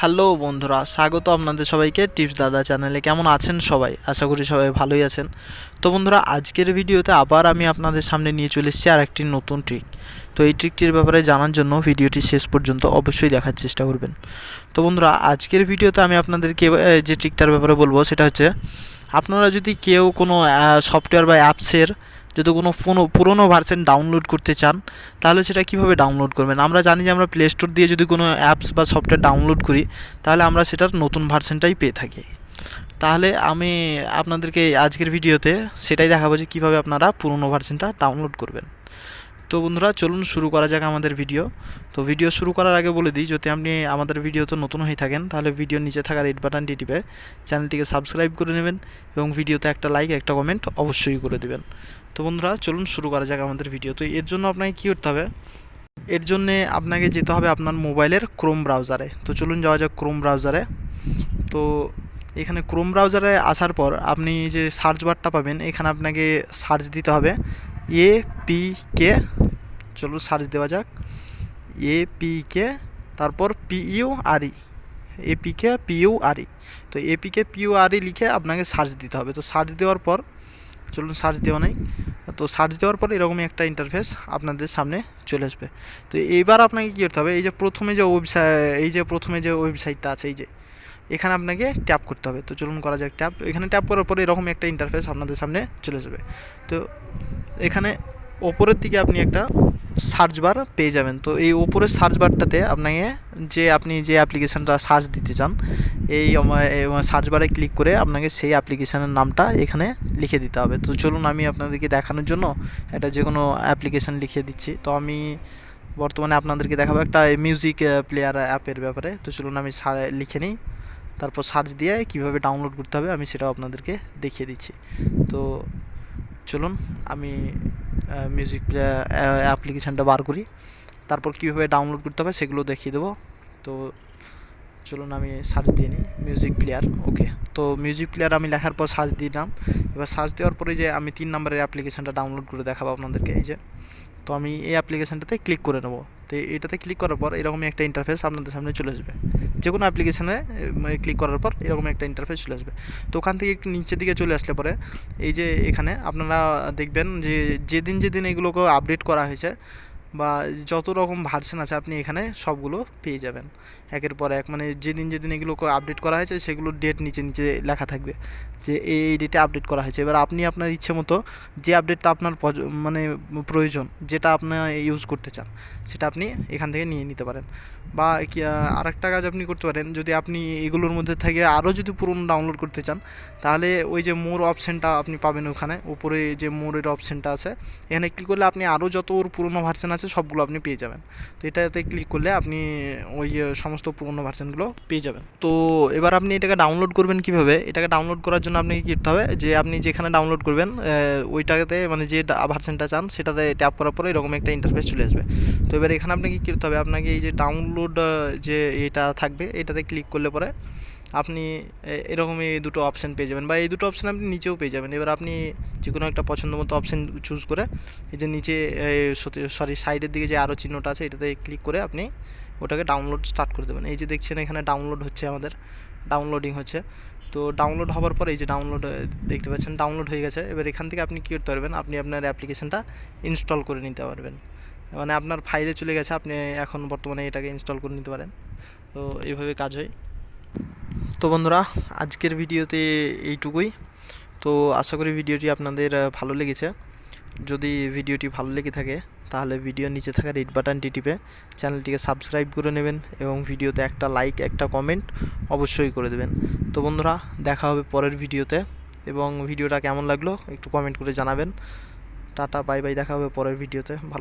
Hello বন্ধুরা, স্বাগত আপনাদের সবাইকে টিপস দাদা চ্যানেলে। কেমন আছেন সবাই? আশা করি সবাই ভালোই আছেন। তো বন্ধুরা, আজকের ভিডিওতে আবার আমি আপনাদের সামনে নিয়ে চলে এসেছি আর একটি নতুন ট্রিক। তো এই ট্রিকটির ব্যাপারে জানার জন্য ভিডিওটি শেষ পর্যন্ত অবশ্যই দেখার চেষ্টা করবেন। তো বন্ধুরা, আজকের ভিডিওতে আমি আপনাদেরকে যে ট্রিকটার ব্যাপারে বলবো সেটা হচ্ছে, আপনারা যদি কেউ কোনো সফটওয়্যার বা অ্যাপসের যদি কোনো পুরোনো ভার্সন ডাউনলোড করতে চান, তাহলে সেটা কীভাবে ডাউনলোড করবেন। আমরা জানি যে আমরা প্লে স্টোর দিয়ে যদি কোনো অ্যাপস বা সফটওয়্যার ডাউনলোড করি, তাহলে আমরা সেটার নতুন ভার্সনটাই পেয়ে থাকি। তাহলে আমি আপনাদেরকে আজকের ভিডিওতে সেটাই দেখাবো যে কীভাবে আপনারা পুরোনো ভার্সনটা ডাউনলোড করবেন। তো বন্ধুরা, চলুন শুরু করা যাক আমাদের ভিডিও। তো ভিডিও শুরু করার আগে বলে দিই, যদি আপনি আমাদের ভিডিওতে নতুন হয়ে থাকেন, তাহলে ভিডিওর নিচে থাকা রেড বাটনটি টিপে চ্যানেলটিকে সাবস্ক্রাইব করে নেবেন এবং ভিডিওতে একটা লাইক একটা কমেন্ট অবশ্যই করে দেবেন। তো বন্ধুরা, চলুন শুরু করা যাক আমাদের ভিডিও। তো এর জন্য আপনাকে কী করতে হবে, এর জন্যে আপনাকে যেতে হবে আপনার মোবাইলের ক্রোম ব্রাউজারে। তো চলুন যাওয়া যাক ক্রোম ব্রাউজারে। তো এখানে ক্রোম ব্রাউজারে আসার পর আপনি যে সার্চ বারটা পাবেন, এখানে আপনাকে সার্চ দিতে হবে APK। চলুন সার্চ দেওয়া যাক APK, তারপর PURE, APK PURE। তো APK PURE লিখে আপনাকে সার্চ দিতে হবে। তো সার্চ দেওয়ার পর, চলুন সার্চ দেওয়া নেই, তো সার্চ দেওয়ার পর এরকমই একটা ইন্টারফেস আপনাদের সামনে চলে আসবে। তো এইবার আপনাকে কী করতে হবে, এই যে প্রথমে যে ওয়েবসাইটটা আছে, এই যে এখানে আপনাকে ট্যাপ করতে হবে। তো চলুন করা যাক ট্যাপ। এখানে ট্যাপ করার পরে এরকম একটা ইন্টারফেস আপনাদের সামনে চলে যাবে। তো এখানে ওপরের দিকে আপনি একটা সার্চ বার পেয়ে যাবেন। তো এই ওপরের সার্চ বারটাতে আপনি যে অ্যাপ্লিকেশানটা সার্চ দিতে চান, এই সার্চ বারে ক্লিক করে আপনাকে সেই অ্যাপ্লিকেশানের নামটা এখানে লিখে দিতে হবে। তো চলুন আমি আপনাদেরকে দেখানোর জন্য একটা যে কোনো অ্যাপ্লিকেশান লিখে দিচ্ছি। তো আমি বর্তমানে আপনাদেরকে দেখাবো একটা মিউজিক প্লেয়ার অ্যাপের ব্যাপারে। তো চলুন আমি লিখে নিই, তারপর সার্চ দিয়ে কীভাবে ডাউনলোড করতে হবে আমি সেটাও আপনাদেরকে দেখিয়ে দিচ্ছি। তো চলুন আমি মিউজিক প্লেয়ার অ্যাপ্লিকেশানটা বার করি, তারপর কীভাবে ডাউনলোড করতে হবে সেগুলো দেখিয়ে দেবো। তো চলুন আমি সার্চ দিয়ে নিই মিউজিক প্লেয়ার। ওকে, তো মিউজিক প্লেয়ার আমি লেখার পর সার্চ দিলাম। এবার সার্চ দেওয়ার পরে যে আমি 3 নম্বরের অ্যাপ্লিকেশানটা ডাউনলোড করে দেখাবো আপনাদেরকে, এই যে। তো আমি এই অ্যাপ্লিকেশানটাতে ক্লিক করে নেবো। তো এটাতে ক্লিক করার পর এরকমই একটা ইন্টারফেস আপনাদের সামনে চলে আসবে। যে কোনো অ্যাপ্লিকেশানে ক্লিক করার পর এরকম একটা ইন্টারফেস চলে আসবে। তো ওখান থেকে একটু নিচের দিকে চলে আসলে পরে এই যে এখানে আপনারা দেখবেন যে যেদিন এগুলোকে আপডেট করা হয়েছে বা যত রকম ভার্সন আছে আপনি এখানে সবগুলো পেয়ে যাবেন একের পর এক। মানে যেদিন এগুলোকে আপডেট করা হয়েছে সেগুলোর ডেট নিচে লেখা থাকবে যে এই ডেটে আপডেট করা হয়েছে। এবার আপনি আপনার ইচ্ছে মতো যে আপডেটটা আপনার মানে প্রয়োজন, যেটা আপনার ইউজ করতে চান, সেটা আপনি এখান থেকে নিয়ে নিতে পারেন। বা আরেকটা কাজ আপনি করতে পারেন, যদি আপনি এগুলোর মধ্যে থেকে আরও যদি পুরনো ডাউনলোড করতে চান, তাহলে ওই যে মোর অপশানটা আপনি পাবেন ওখানে উপরে, যে মোরের অপশানটা আছে, এখানে ক্লিক করলে আপনি আরও যত ওর পুরনো ভার্সন আছে সবগুলো আপনি পেয়ে যাবেন। তো এটাতে ক্লিক করলে আপনি ওই সমস্ত পুরনো ভার্সনগুলো পেয়ে যাবেন। তো এবার আপনি এটাকে ডাউনলোড করবেন কীভাবে, এটাকে ডাউনলোড করার জন্য আপনাকে কী করতে হবে, যে আপনি যেখানে ডাউনলোড করবেন ওইটাতে মানে যে ভার্সনটা চান সেটাতে ট্যাপ করার পরে এরকম একটা ইন্টারফেস চলে আসবে। তো এবার এখানে আপনাকে কী করতে হবে, আপনাকে এই যে ডাউনলোড যে এটা থাকবে এটাতে ক্লিক করলে পরে আপনি এরকমই দুটো অপশান পেয়ে যাবেন, বা এই দুটো অপশান আপনি নিচেও পেয়ে যাবেন। এবার আপনি যে কোনো একটা পছন্দ মতো অপশান চুজ করে এই যে নিচে সাইডের দিকে যে আরও চিহ্নটা আছে এটাতে ক্লিক করে আপনি ওটাকে ডাউনলোড স্টার্ট করে দেবেন। এই যে দেখছেন এখানে ডাউনলোড হচ্ছে, আমাদের ডাউনলোডিং হচ্ছে। তো ডাউনলোড হওয়ার পরে এই যে ডাউনলোড দেখতে পাচ্ছেন, ডাউনলোড হয়ে গেছে। এবার এখান থেকে আপনি কী করতে পারবেন, আপনি আপনার অ্যাপ্লিকেশানটা ইনস্টল করে নিতে পারবেন। মানে আপনার ফাইলে চলে গেছে, আপনি এখন বর্তমানে এটাকে ইনস্টল করে নিতে পারেন। তো এইভাবে কাজ হয়। তো বন্ধুরা, আজকের ভিডিওতে এইটুকুই। তো আশা করি ভিডিওটি আপনাদের ভালো লেগেছে। যদি ভিডিওটি ভালো লেগে থাকে তাহলে ভিডিওর নিচে থাকা রেড বাটনটি টিপে চ্যানেলটিকে সাবস্ক্রাইব করে নেবেন এবং ভিডিওতে একটা লাইক একটা কমেন্ট অবশ্যই করে দেবেন। তো বন্ধুরা, দেখা হবে পরের ভিডিওতে, এবং ভিডিওটা কেমন লাগলো একটু কমেন্ট করে জানাবেন। টাটা, বাই বাই, দেখা হবে পরের ভিডিওতে। ভালো